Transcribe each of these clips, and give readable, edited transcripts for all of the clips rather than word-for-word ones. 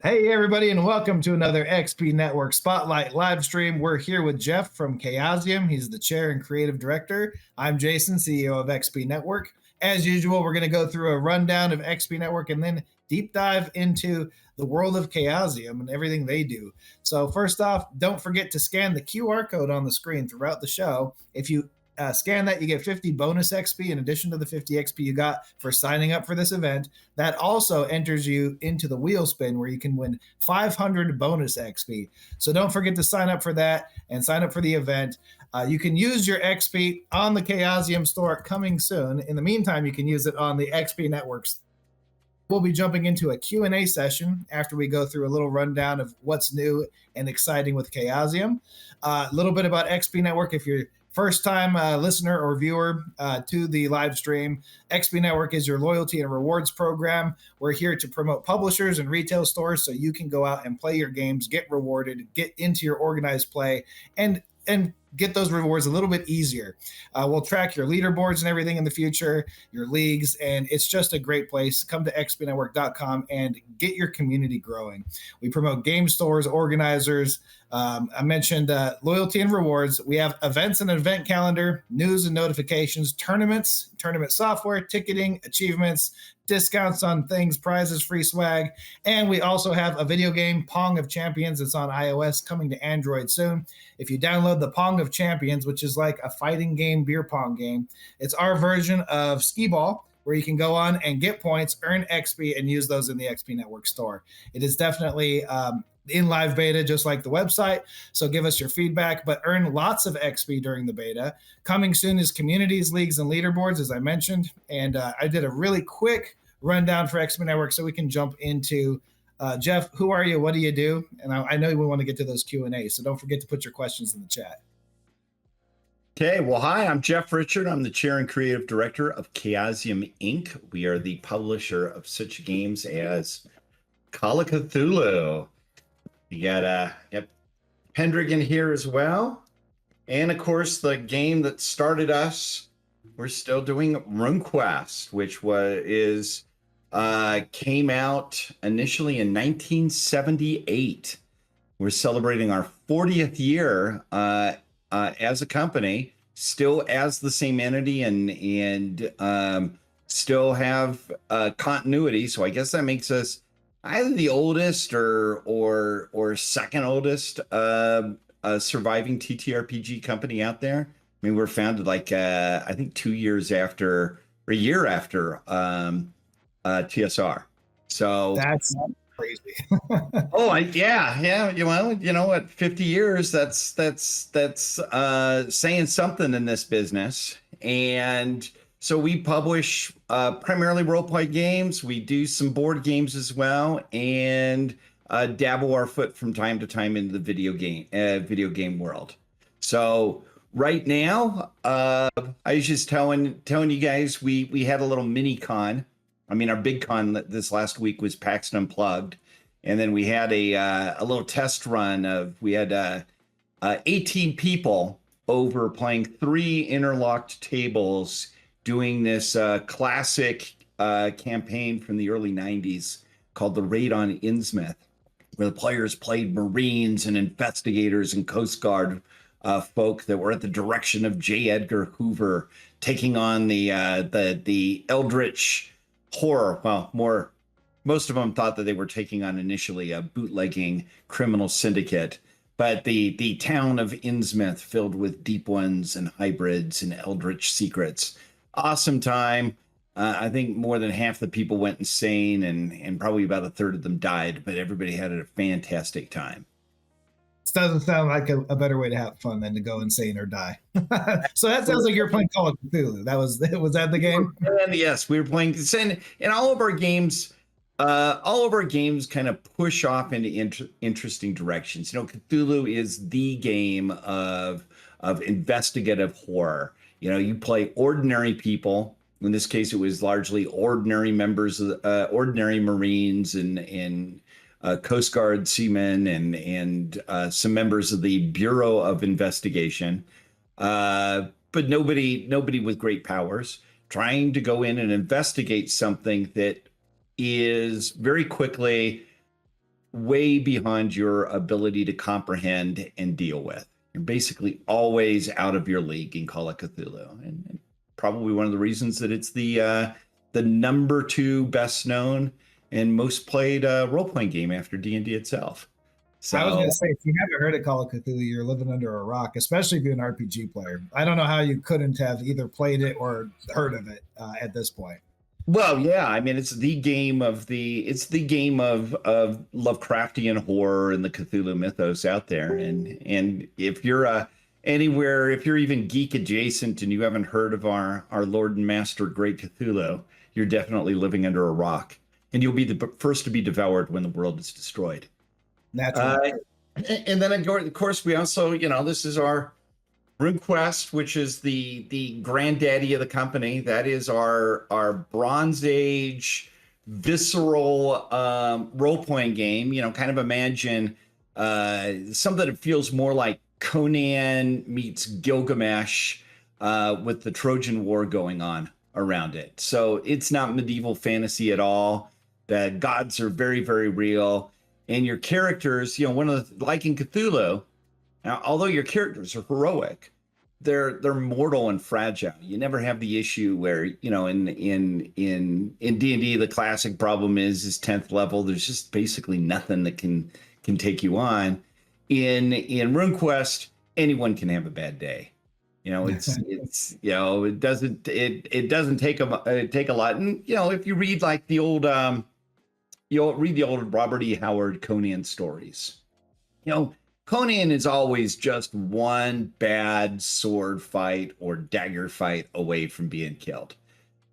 Hey, everybody, and welcome to another XP Network Spotlight live stream. We're here with Jeff from Chaosium. He's the chair and creative director. I'm Jason, CEO of XP Network. As usual, we're going to go through a rundown of XP Network and then deep dive into the world of Chaosium and everything they do. So, first off, don't forget to scan the QR code on the screen throughout the show. If you scan that, you get 50 bonus XP in addition to the 50 XP you got for signing up for this event. That also enters you into the wheel spin where you can win 500 bonus XP. So don't forget to sign up for that and sign up for the event. You can use your XP on the Chaosium store coming soon. In the meantime, you can use it on the XP Networks. We'll be jumping into a Q&A session after we go through a little rundown of what's new and exciting with Chaosium. A little bit about XP Network if you're first-time listener or viewer to the live stream. XP Network is your loyalty and rewards program. We're here to promote publishers and retail stores so you can go out and play your games, get rewarded, get into your organized play, and get those rewards a little bit easier. We'll track your leaderboards and everything in the future, your leagues, and it's just a great place. Come to xpnetwork.com and get your community growing. We promote game stores, organizers. I mentioned loyalty and rewards. We have events and event calendar, news and notifications, tournaments, tournament software, ticketing, achievements, discounts on things, prizes, free swag. And we also have a video game, Pong of Champions. It's on iOS, coming to Android soon. If you download the Pong of Champions, which is like a fighting game, beer pong game, it's our version of skee ball, where you can go on and get points, earn XP, and use those in the XP Network store. It is definitely in live beta, just like the website. So give us your feedback, but earn lots of XP during the beta. Coming soon is communities, leagues, and leaderboards, as I mentioned. And I did a really quick rundown for XP Network so we can jump into Jeff, who are you? What do you do? And I know we want to get to those Q&A, so don't forget to put your questions in the chat. Okay, well, hi, I'm Jeff Richard. I'm the chair and creative director of Chaosium Inc. We are the publisher of such games as Call of Cthulhu. You got Pendragon here as well. And of course, the game that started us, we're still doing RuneQuest, which came out initially in 1978. We're celebrating our 40th year as a company, still as the same entity, and still have continuity. So I guess that makes us either the oldest or second oldest surviving TTRPG company out there. I mean, we're founded like I think a year after TSR. So that's crazy. yeah. You know what? 50 years. That's saying something in this business. And so we publish primarily role-play games. We do some board games as well, and dabble our foot from time to time into the video game world. So right now, I was just telling you guys we had a little mini con. I mean, our big con this last week was PAX Unplugged. And then we had a little test run we had 18 people over playing 3 interlocked tables, doing this classic campaign from the early 90s called the Raid on Innsmouth, where the players played Marines and investigators and Coast Guard folk that were at the direction of J. Edgar Hoover, taking on the eldritch horror. Well, most of them thought that they were taking on initially a bootlegging criminal syndicate, but the town of Innsmouth filled with deep ones and hybrids and eldritch secrets. Awesome time. I think more than half the people went insane, and probably about a third of them died, but everybody had a fantastic time. This doesn't sound like a better way to have fun than to go insane or die. So that sounds like you're playing Call of Cthulhu. Was that the game? And yes, we were playing, and all of our games kind of push off into interesting directions. You know, Cthulhu is the game of investigative horror. You know, you play ordinary people. In this case, it was largely ordinary members of ordinary Marines and Coast Guard seamen and some members of the Bureau of Investigation, but nobody with great powers, trying to go in and investigate something that is very quickly way beyond your ability to comprehend and deal with. You're basically always out of your league in Call of Cthulhu, and probably one of the reasons that it's the number 2 best known and most played role-playing game after D&D itself. So I was going to say, if you haven't heard of Call of Cthulhu, you're living under a rock, especially if you're an RPG player. I don't know how you couldn't have either played it or heard of it at this point. Well, yeah, I mean, it's the game of Lovecraftian horror and the Cthulhu mythos out there. And if you're anywhere, if you're even geek adjacent and you haven't heard of our Lord and Master Great Cthulhu, you're definitely living under a rock. And you'll be the first to be devoured when the world is destroyed. Naturally. And then, of course, we also, this is our RuneQuest, which is the granddaddy of the company. That is our Bronze Age visceral role-playing game. Kind of imagine something that feels more like Conan meets Gilgamesh with the Trojan War going on around it. So it's not medieval fantasy at all. The gods are very, very real. And your characters, like in Cthulhu, now, although your characters are heroic, they're mortal and fragile. You never have the issue where, in D&D, the classic problem is 10th level. There's just basically nothing that can take you on. In RuneQuest, anyone can have a bad day. It doesn't take a lot. And if you read like the old you'll read the old Robert E. Howard Conan stories. Conan is always just one bad sword fight or dagger fight away from being killed.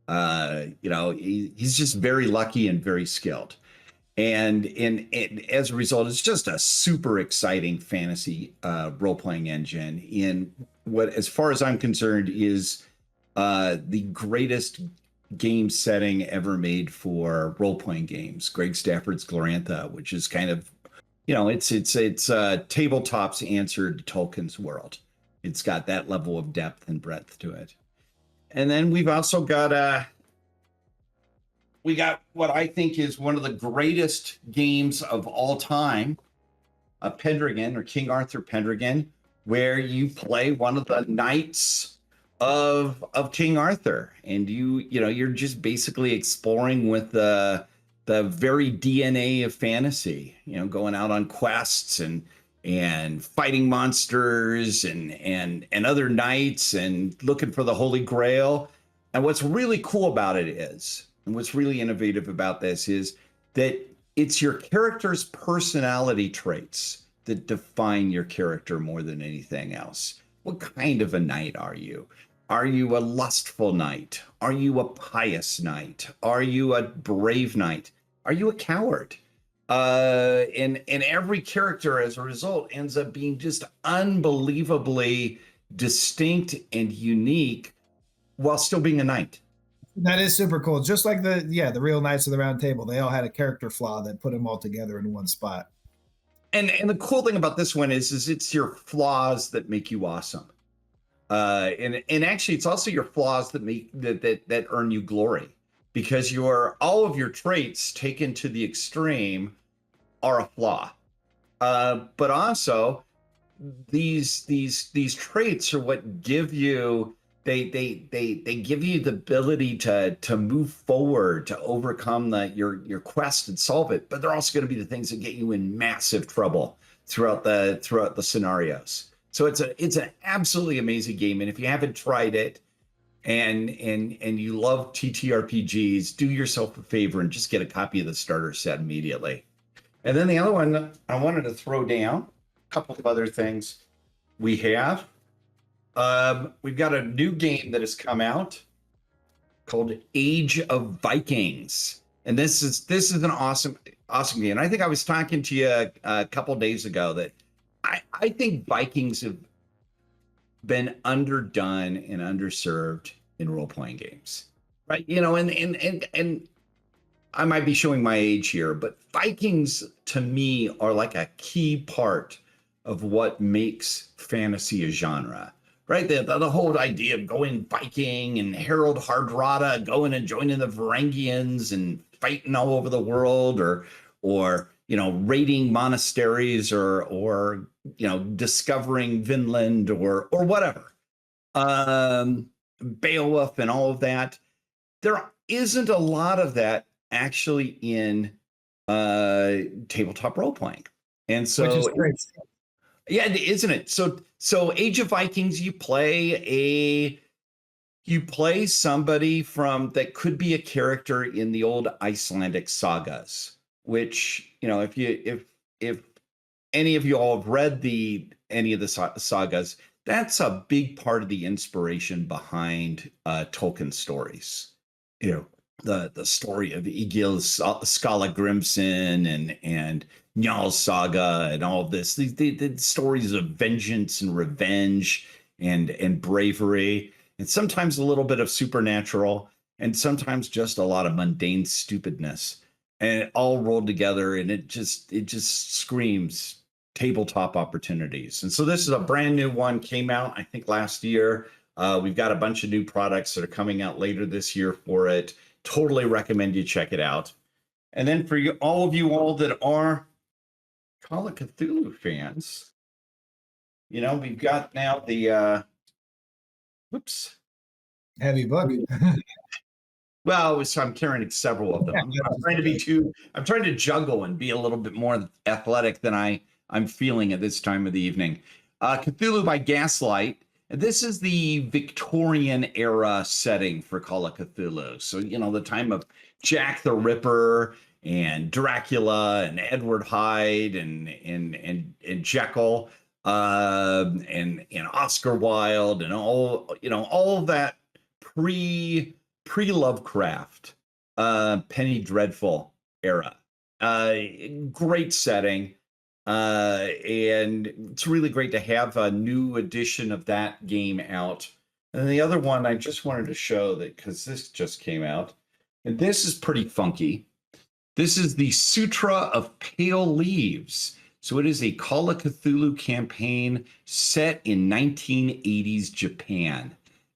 He's just very lucky and very skilled. And as a result, it's just a super exciting fantasy role-playing engine in what, as far as I'm concerned, is the greatest game setting ever made for role-playing games. Greg Stafford's Glorantha, which is kind of, it's tabletop's answer to Tolkien's world. It's got that level of depth and breadth to it. And then we've also got we got what I think is one of the greatest games of all time, Pendragon, or King Arthur Pendragon, where you play one of the knights of King Arthur, and you're just basically exploring with the very DNA of fantasy, going out on quests and fighting monsters and other knights and looking for the Holy Grail. And what's really cool about it is, and what's really innovative about this is that it's your character's personality traits that define your character more than anything else. What kind of a knight are you? Are you a lustful knight? Are you a pious knight? Are you a brave knight? Are you a coward? And every character, as a result, ends up being just unbelievably distinct and unique while still being a knight. That is super cool. Just like the real Knights of the Round Table, they all had a character flaw that put them all together in one spot. And the cool thing about this one is it's your flaws that make you awesome. And actually, it's also your flaws that make that earn you glory, because all of your traits taken to the extreme are a flaw. But also, these traits are what give you they give you the ability to move forward, to overcome your quest and solve it. But they're also going to be the things that get you in massive trouble throughout the scenarios. So it's an absolutely amazing game, and if you haven't tried it, and you love TTRPGs, do yourself a favor and just get a copy of the starter set immediately. And then the other one I wanted to throw down, a couple of other things we have. We've got a new game that has come out called Age of Vikings, and this is an awesome game. And I think I was talking to you a couple days ago that I think Vikings have been underdone and underserved in role-playing games, right? And I might be showing my age here, but Vikings to me are like a key part of what makes fantasy a genre, right? The whole idea of going Viking and Harold Hardrada going and joining the Varangians and fighting all over the world, or raiding monasteries or discovering Vinland or whatever. Beowulf and all of that. There isn't a lot of that actually in tabletop role playing. And so, which is great. Yeah, isn't it? So Age of Vikings, you play somebody that could be a character in the old Icelandic sagas, which, if any of you all have read any of the sagas, that's a big part of the inspiration behind Tolkien stories. The story of Egil Skallagrimsson and Njál's saga and all of this. The stories of vengeance and revenge and bravery, and sometimes a little bit of supernatural, and sometimes just a lot of mundane stupidness, and it all rolled together, and it just screams tabletop opportunities. And so this is a brand new one, came out I think last year. We've got a bunch of new products that are coming out later this year for it. Totally recommend you check it out. And then for all of you all that are Call of Cthulhu fans, we've got now the Heavy book. Well, so I'm carrying several of them. I'm trying to juggle and be a little bit more athletic than I'm feeling at this time of the evening. Cthulhu by Gaslight. This is the Victorian era setting for Call of Cthulhu. So, the time of Jack the Ripper and Dracula and Edward Hyde and Jekyll and Oscar Wilde and all of that pre-Lovecraft, Penny Dreadful era. Great setting. And it's really great to have a new edition of that game out. And the other one I just wanted to show that because this just came out, and this is pretty funky. This is the Sutra of Pale Leaves. So it is a Call of Cthulhu campaign set in 1980s Japan,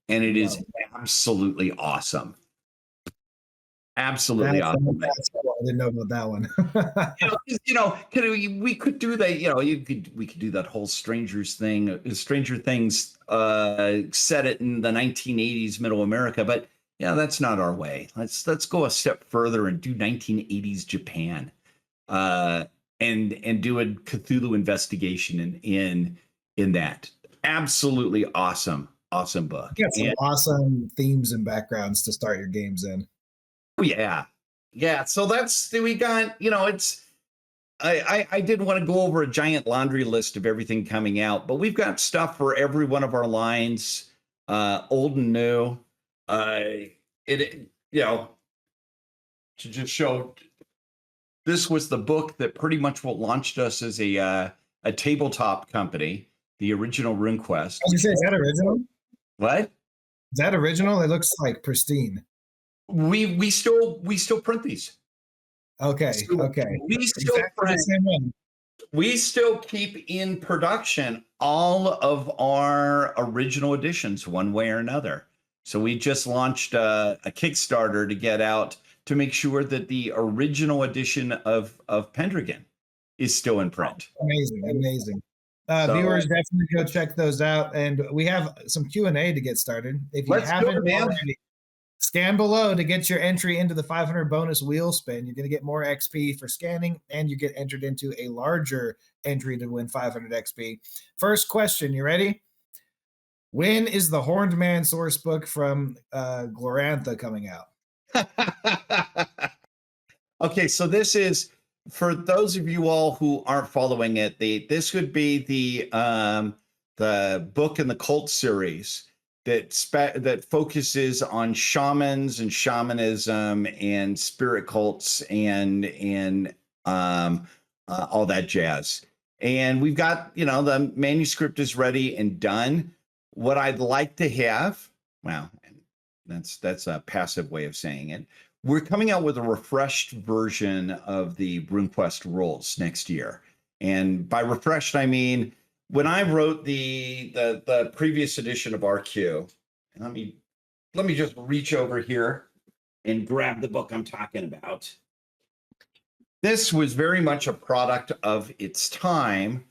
and it is absolutely awesome. Absolutely awesome. That's cool. I didn't know about that one. We could do that. We could do that whole Stranger Things set it in the 1980s Middle America, but that's not our way. Let's go a step further and do 1980s Japan, and do a Cthulhu investigation in that. Absolutely awesome book. You got some awesome themes and backgrounds to start your games in. Oh, yeah. So we got, I didn't want to go over a giant laundry list of everything coming out, but we've got stuff for every one of our lines, old and new. To just show, this was the book that pretty much what launched us as a tabletop company, the original RuneQuest. I was gonna say, is that original? What? Is that original? It looks like pristine. We still print these. Okay. We still keep in production all of our original editions one way or another. So we just launched a Kickstarter to get out to make sure that the original edition of Pendragon is still in print. Amazing. Viewers, definitely go check those out. And we have some Q&A to get started. If you haven't already, scan below to get your entry into the 500 bonus wheel spin. You're going to get more XP for scanning, and you get entered into a larger entry to win 500 XP. First question, you ready? When is the Horned Man source book from Glorantha coming out? Okay, so this is, for those of you all who aren't following it, this would be the book in the cult series that focuses on shamans and shamanism and spirit cults and all that jazz. And we've got, the manuscript is ready and done. What I'd like to have, well, that's a passive way of saying it. We're coming out with a refreshed version of the RuneQuest rules next year. And by refreshed, I mean, when I wrote the previous edition of RQ, let me just reach over here and grab the book I'm talking about. This was very much a product of its time,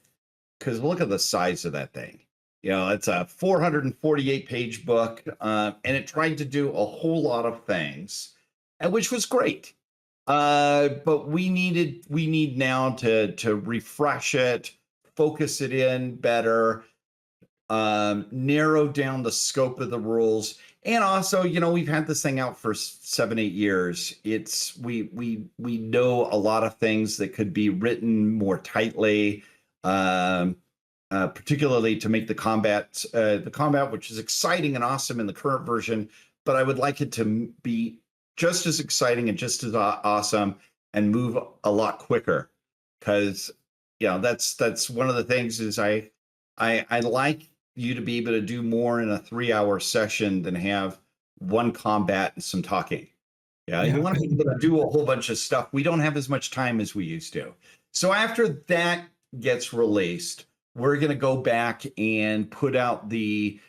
because look at the size of that thing. You know, it's a 448-page book, and it tried to do a whole lot of things, and which was great. But we need now to refresh it, focus it in better, narrow down the scope of the rules. And also, you know, we've had this thing out for 7-8 years. It's we know a lot of things that could be written more tightly, particularly to make the combat, which is exciting and awesome in the current version. But I would like it to be just as exciting and just as awesome and move a lot quicker, because you know that's one of the things is I like you to be able to do more in a 3-hour session than have one combat and some talking. Yeah, you want to be able to do a whole bunch of stuff. We don't have as much time as we used to. So after that gets released, we're going to go back and put out the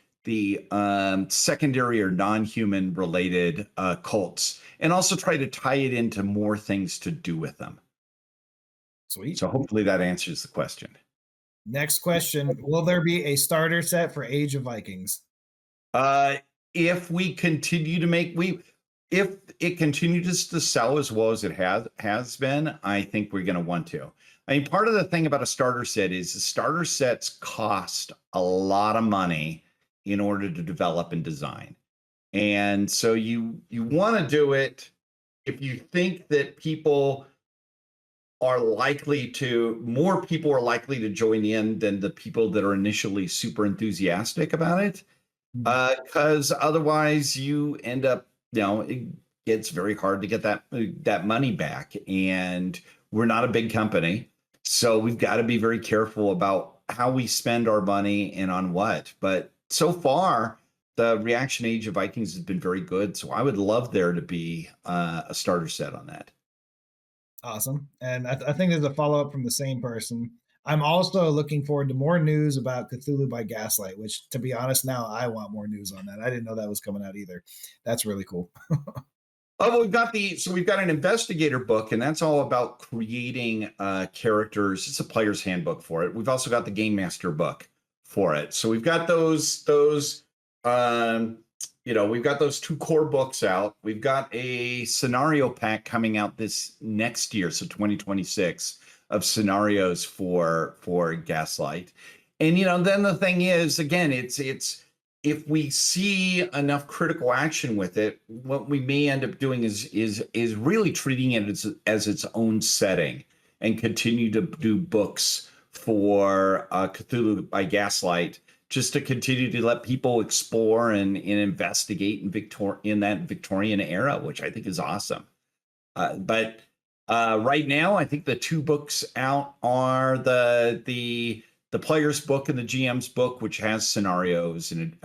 secondary or non-human related cults, and also try to tie it into more things to do with them. Sweet. So hopefully that answers the question. Next question. Will there be a starter set for Age of Vikings? If we continue to make, if it continues to sell as well as it has been, I think we're going to want to. I mean, part of the thing about a starter set is the starter sets cost a lot of money in order to develop and design. And so you want to do it if you think that more people are likely to join in than the people that are initially super enthusiastic about it. Because otherwise you end up, you know, it gets very hard to get that money back. And we're not a big company, so we've got to be very careful about how we spend our money and on what. But so far, the reaction Age of Vikings has been very good. So I would love there to be a starter set on that. Awesome. And I think there's a follow up from the same person. I'm also looking forward to more news about Cthulhu by Gaslight, which, to be honest, now I want more news on that. I didn't know that was coming out either. That's really cool. Oh, well, we've got an investigator book, and that's all about creating characters. It's a player's handbook for it. We've also got the Game Master book for it. So we've got those we've got those 2 core books out. We've got a scenario pack coming out this next year, so 2026, of scenarios for Gaslight. And then the thing is, again, it's if we see enough critical action with it, what we may end up doing is really treating it as its own setting, and continue to do books for Cthulhu by Gaslight, just to continue to let people explore and investigate in that Victorian era, which I think is awesome. But right now, I think the 2 books out are the player's book and the GM's book, which has scenarios and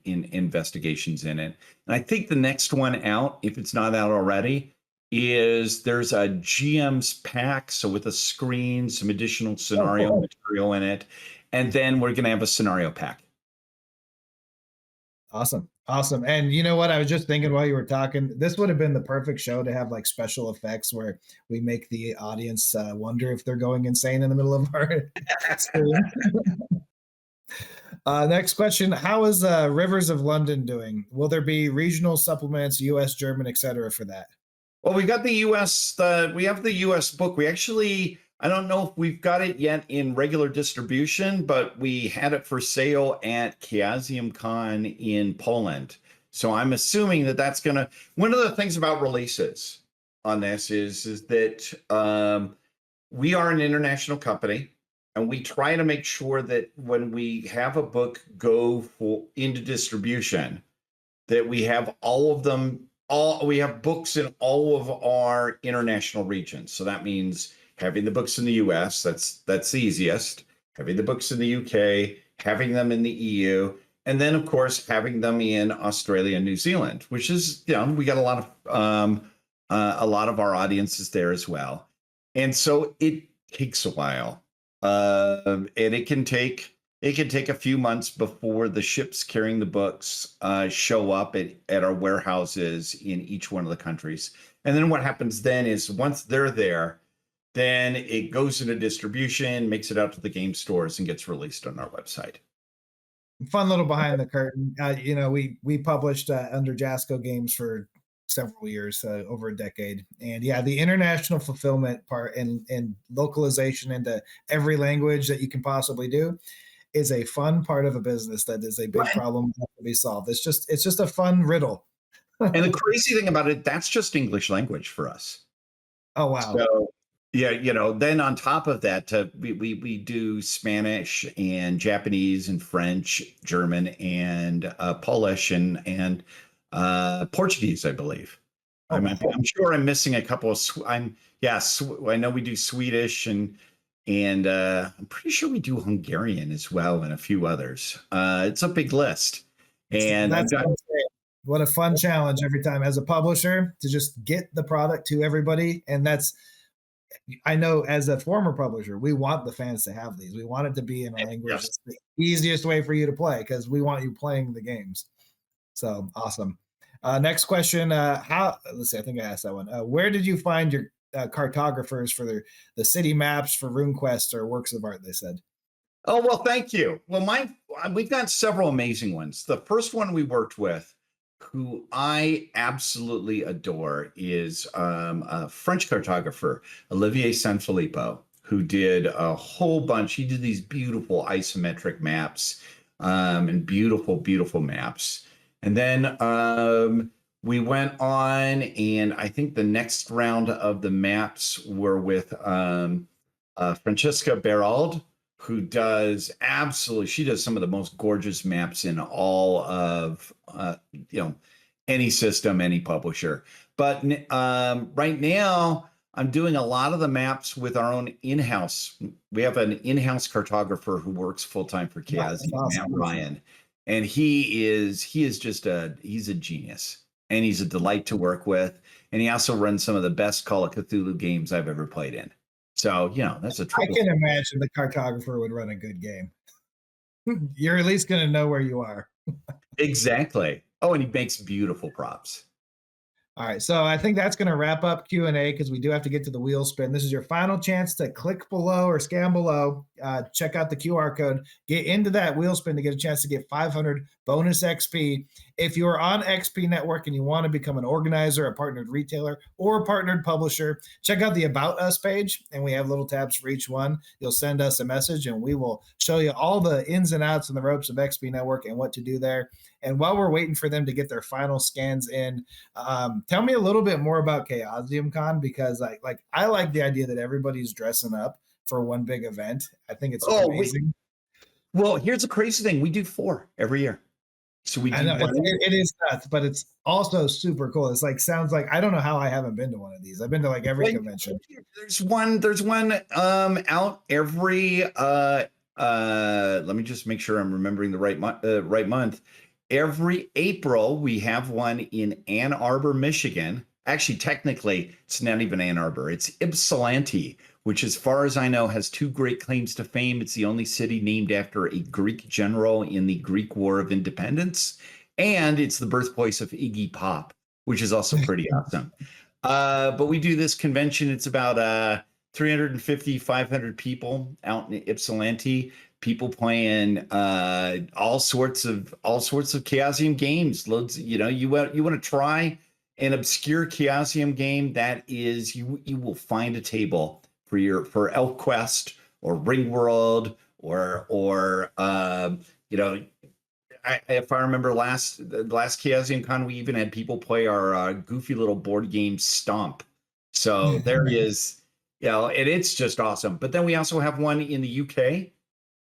in investigations in it. And I think the next one out, if it's not out already, there's a GM's pack, so with a screen, some additional scenario material in it. And then we're going to have a scenario pack. Awesome. And you know what? I was just thinking while you were talking, this would have been the perfect show to have like special effects where we make the audience wonder if they're going insane in the middle of our stream. Next question. How is Rivers of London doing? Will there be regional supplements, US, German, etc. for that? Well, we got the US, we have the US book. We actually, I don't know if we've got it yet in regular distribution, but we had it for sale at Chaosium Con in Poland. So I'm assuming that that's going to, one of the things about releases on this is that we are an international company, and we try to make sure that when we have a book go into distribution, that we have all of them, we have books in all of our international regions. So that means having the books in the US, that's the easiest, having the books in the UK, having them in the EU, and then of course having them in Australia and New Zealand, which is, we got a lot of our audiences there as well. And so it takes a while. And it can take a few months before the ships carrying the books show up at our warehouses in each one of the countries. And then what happens then is once they're there, then it goes into distribution, makes it out to the game stores, and gets released on our website. Fun little behind the curtain. We published under Jasco Games for several years, over a decade, and yeah, the international fulfillment part and localization into every language that you can possibly do is a fun part of a business that is a big Right. problem that has to be solved. It's just a fun riddle. And the crazy thing about it, that's just English language for us. Oh wow. So yeah, then on top of that, we do Spanish and Japanese and French, German and Polish and Portuguese, I believe. Oh, wow. I'm sure I'm missing a couple of. I know we do Swedish and I'm pretty sure we do Hungarian as well and a few others. It's a big list, and That's what a fun challenge every time as a publisher to just get the product to everybody. And I know as a former publisher, we want the fans to have these. We want it to be in a language yes. that's the easiest way for you to play because we want you playing the games. So awesome. Next question. Let's see, I think I asked that one. Where did you find your cartographers for the city maps for RuneQuest or works of art, they said? Oh, well, thank you. Well, we've got several amazing ones. The first one we worked with, who I absolutely adore, is a French cartographer, Olivier Sanfilippo, who did a whole bunch. He did these beautiful isometric maps and beautiful, beautiful maps. And then we went on, and I think the next round of the maps were with Francesca Berald, who does she does some of the most gorgeous maps in all of any system, any publisher. But right now I'm doing a lot of the maps with our own in-house. We have an in-house cartographer who works full-time for Chaosium, Matt Ryan, and he's a genius, and he's a delight to work with, and he also runs some of the best Call of Cthulhu games I've ever played in. So, that's a triple. I can imagine the cartographer would run a good game. You're at least going to know where you are. Exactly. Oh, and he makes beautiful props. All right, so I think that's going to wrap up Q&A because we do have to get to the wheel spin. This is your final chance to click below or scan below, check out the QR code, get into that wheel spin to get a chance to get 500 bonus XP. If you're on XP Network and you want to become an organizer, a partnered retailer, or a partnered publisher, check out the About Us page, and we have little tabs for each one. You'll send us a message, and we will show you all the ins and outs and the ropes of XP Network and what to do there. And while we're waiting for them to get their final scans in, tell me a little bit more about Chaosium Con, because I like the idea that everybody's dressing up for one big event. I think it's amazing. Well, here's the crazy thing: we do 4 every year. So we do. I know it is nuts, but it's also super cool. It's sounds like I don't know how I haven't been to one of these. I've been to every convention. There's one out every. Let me just make sure I'm remembering the right month. Every April, we have one in Ann Arbor, Michigan. Actually, technically, it's not even Ann Arbor. It's Ypsilanti, which, as far as I know, has 2 great claims to fame. It's the only city named after a Greek general in the Greek War of Independence. And it's the birthplace of Iggy Pop, which is also pretty awesome. But we do this convention. It's about 350, 500 people out in Ypsilanti. People playing all sorts of Chaosium games. Loads, you want to try an obscure Chaosium game, that is, you will find a table for ElfQuest or Ringworld or if I remember the last Chaosium Con, we even had people play our goofy little board game Stomp. So there is, and it's just awesome. But then we also have one in the UK.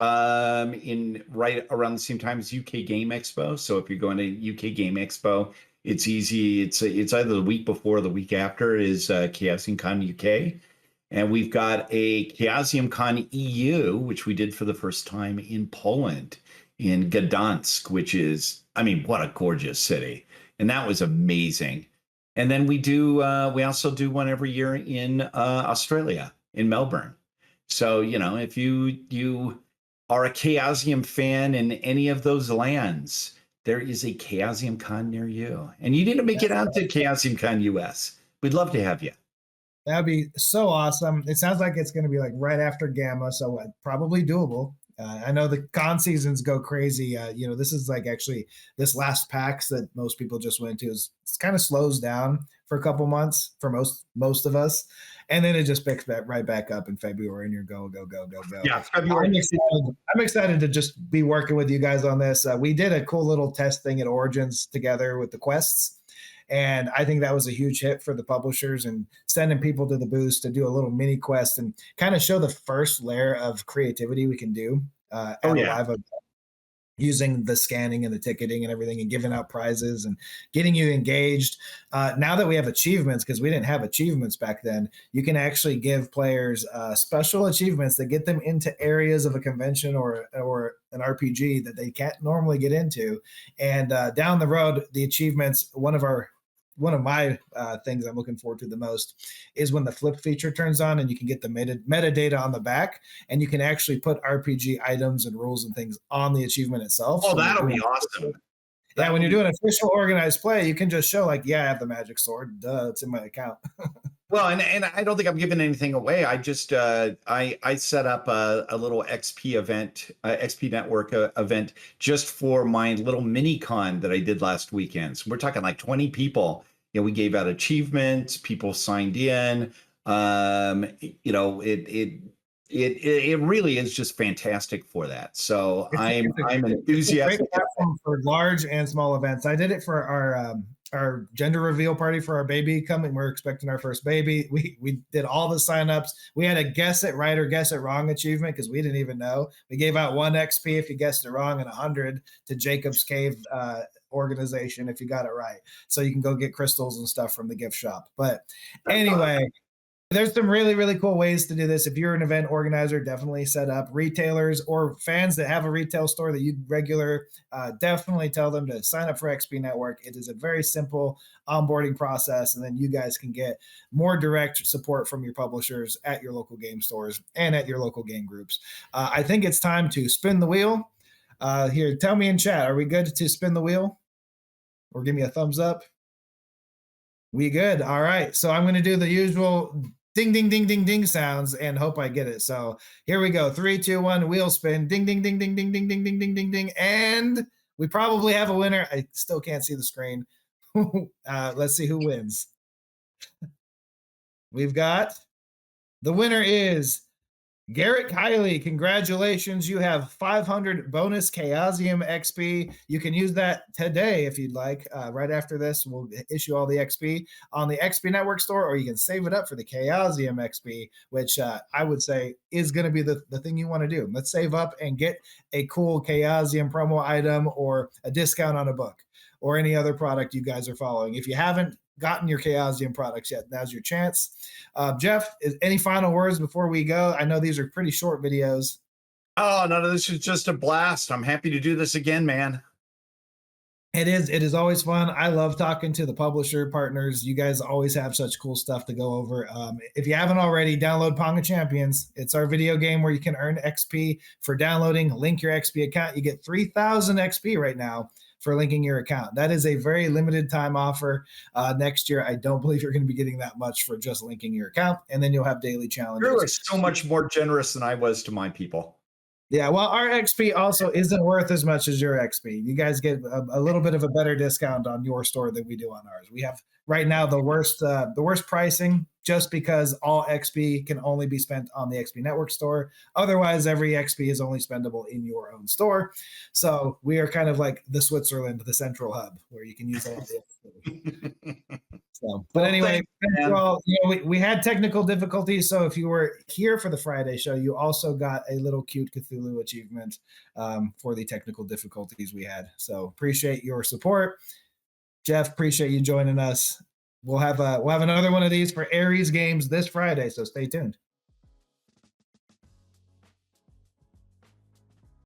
In right around the same time as UK Game Expo. So if you're going to UK Game Expo, it's easy. It's either the week before or the week after is Chaosium Con UK. And we've got a Chaosium Con EU, which we did for the first time in Poland, in Gdansk, which is, what a gorgeous city. And that was amazing. And then we also do one every year in Australia, in Melbourne. So, if you are a Chaosium fan in any of those lands, there is a Chaosium Con near you. And you need to make it out to Chaosium Con US. We'd love to have you. That'd be so awesome. It sounds like it's going to be like right after Gamma, so probably doable. I know the con seasons go crazy. This is like actually this last PAX that most people just went to is it's kind of slows down for a couple months for most of us, and then it just picks that right back up in February, and you're go go go go go. Yeah, February. I'm excited to just be working with you guys on this. We did a cool little test thing at Origins together with the quests. And I think that was a huge hit for the publishers and sending people to the booths to do a little mini quest and kind of show the first layer of creativity we can do at a live event using the scanning and the ticketing and everything and giving out prizes and getting you engaged. Now that we have achievements, because we didn't have achievements back then, you can actually give players special achievements that get them into areas of a convention or an RPG that they can't normally get into. And down the road, the achievements, one of my things I'm looking forward to the most is when the flip feature turns on and you can get the metadata on the back and you can actually put RPG items and rules and things on the achievement itself. Oh, so that'll be awesome. Yeah, when you're doing official organized play, you can just show like, yeah, I have the magic sword. Duh, it's in my account. Well, and I don't think I'm giving anything away. I just I set up a little XP event, XP Network event just for my little mini con that I did last weekend. So we're talking like 20 people. We gave out achievements. People signed in. It really is just fantastic for that. So I'm enthusiastic for large and small events. I did it for our gender reveal party for our baby coming. We're expecting our first baby. We did all the signups. We had a guess it right or guess it wrong achievement because we didn't even know. We gave out 1 XP if you guessed it wrong and 100 to Jacob's Cave organization if you got it right. So you can go get crystals and stuff from the gift shop. But anyway, there's some really, really cool ways to do this. If you're an event organizer, definitely set up retailers or fans that have a retail store that you definitely tell them to sign up for XP Network. It is a very simple onboarding process, and then you guys can get more direct support from your publishers at your local game stores and at your local game groups. I think it's time to spin the wheel. Here, tell me in chat, are we good to spin the wheel? Or give me a thumbs up. We good. All right. So I'm going to do the usual ding, ding, ding, ding, ding sounds and hope I get it. So here we go. 3, 2, 1, wheel spin. Ding, ding, ding, ding, ding, ding, ding, ding, ding, ding, ding. And we probably have a winner. I still can't see the screen. Let's see who wins. We've got the winner is Garrett Kiley. Congratulations. You have 500 bonus Chaosium XP. You can use that today if you'd like. Right after this, we'll issue all the XP on the XP Network store, or you can save it up for the Chaosium XP, which I would say is going to be the thing you want to do. Let's save up and get a cool Chaosium promo item or a discount on a book or any other product you guys are following. If you haven't gotten your Chaosium products yet, now's your chance. Jeff, any final words before we go? I know these are pretty short videos. Oh, no, this is just a blast. I'm happy to do this again, man. It is always fun. I love talking to the publisher partners. You guys always have such cool stuff to go over. If you haven't already, download Pong of Champions. It's our video game where you can earn XP for downloading. Link your XP account. You get 3,000 XP right now for linking your account. That is a very limited time offer. Next year, I don't believe you're going to be getting that much for just linking your account, and then you'll have daily challenges. You are so much more generous than I was to my people. Yeah, well, our XP also isn't worth as much as your XP. You guys get a little bit of a better discount on your store than we do on ours. We have right now the worst pricing just because all XP can only be spent on the XP Network store. Otherwise, every XP is only spendable in your own store. So we are kind of like the Switzerland, the central hub, where you can use all the XP. So, but anyway, we had technical difficulties. So if you were here for the Friday show, you also got a little cute Cthulhu achievement for the technical difficulties we had. So appreciate your support. Jeff, appreciate you joining us. We'll have another one of these for Aries games this Friday, so stay tuned.